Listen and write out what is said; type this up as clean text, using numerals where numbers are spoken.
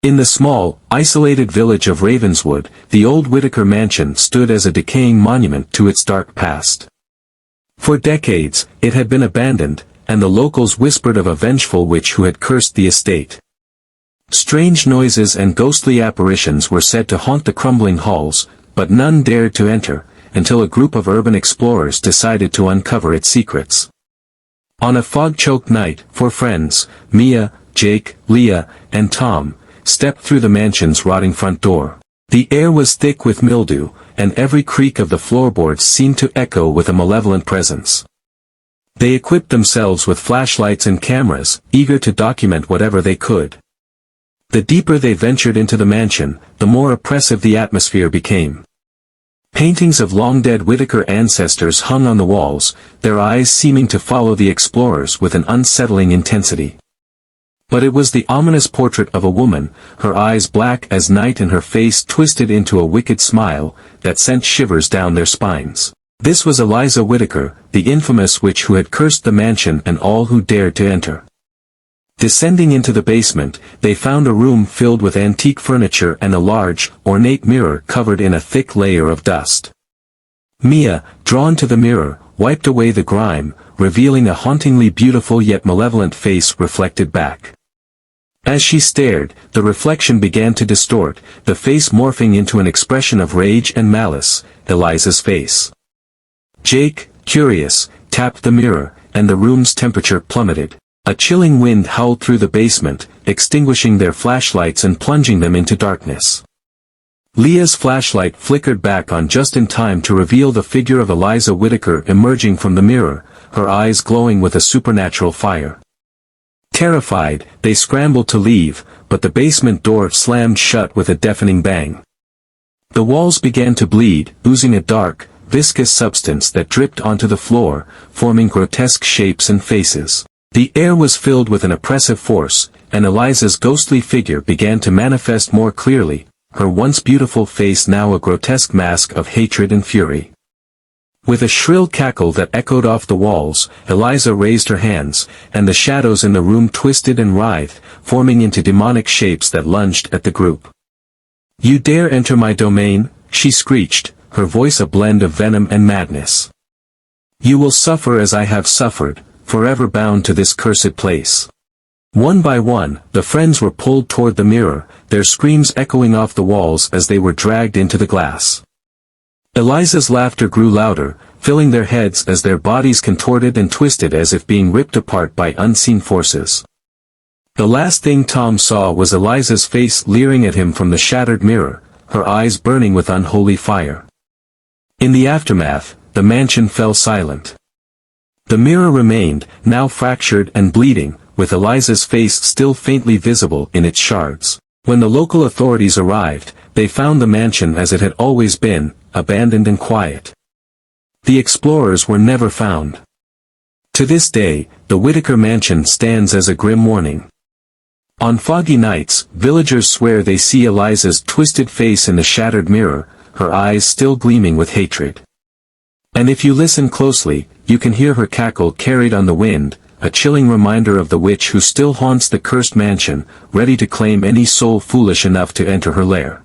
In the small, isolated village of Ravenswood, the old Whitaker mansion stood as a decaying monument to its dark past. For decades, it had been abandoned, and the locals whispered of a vengeful witch who had cursed the estate. Strange noises and ghostly apparitions were said to haunt the crumbling halls, but none dared to enter, until a group of urban explorers decided to uncover its secrets. On a fog-choked night, 4 friends, Mia, Jake, Leah, and Tom, stepped through the mansion's rotting front door. The air was thick with mildew, and every creak of the floorboards seemed to echo with a malevolent presence. They equipped themselves with flashlights and cameras, eager to document whatever they could. The deeper they ventured into the mansion, the more oppressive the atmosphere became. Paintings of long-dead Whitaker ancestors hung on the walls, their eyes seeming to follow the explorers with an unsettling intensity. But it was the ominous portrait of a woman, her eyes black as night and her face twisted into a wicked smile, that sent shivers down their spines. This was Eliza Whitaker, the infamous witch who had cursed the mansion and all who dared to enter. Descending into the basement, they found a room filled with antique furniture and a large, ornate mirror covered in a thick layer of dust. Mia, drawn to the mirror, wiped away the grime, revealing a hauntingly beautiful yet malevolent face reflected back. As she stared, the reflection began to distort, the face morphing into an expression of rage and malice, Eliza's face. Jake, curious, tapped the mirror, and the room's temperature plummeted. A chilling wind howled through the basement, extinguishing their flashlights and plunging them into darkness. Leah's flashlight flickered back on just in time to reveal the figure of Eliza Whitaker emerging from the mirror, her eyes glowing with a supernatural fire. Terrified, they scrambled to leave, but the basement door slammed shut with a deafening bang. The walls began to bleed, oozing a dark, viscous substance that dripped onto the floor, forming grotesque shapes and faces. The air was filled with an oppressive force, and Eliza's ghostly figure began to manifest more clearly, her once beautiful face now a grotesque mask of hatred and fury. With a shrill cackle that echoed off the walls, Eliza raised her hands, and the shadows in the room twisted and writhed, forming into demonic shapes that lunged at the group. "You dare enter my domain?" she screeched, her voice a blend of venom and madness. "You will suffer as I have suffered, forever bound to this cursed place." One by one, the friends were pulled toward the mirror, their screams echoing off the walls as they were dragged into the glass. Eliza's laughter grew louder, filling their heads as their bodies contorted and twisted as if being ripped apart by unseen forces. The last thing Tom saw was Eliza's face leering at him from the shattered mirror, her eyes burning with unholy fire. In the aftermath, the mansion fell silent. The mirror remained, now fractured and bleeding, with Eliza's face still faintly visible in its shards. When the local authorities arrived, they found the mansion as it had always been, abandoned and quiet. The explorers were never found. To this day, the Whitaker mansion stands as a grim warning. On foggy nights, villagers swear they see Eliza's twisted face in the shattered mirror, her eyes still gleaming with hatred. And if you listen closely, you can hear her cackle carried on the wind, a chilling reminder of the witch who still haunts the cursed mansion, ready to claim any soul foolish enough to enter her lair.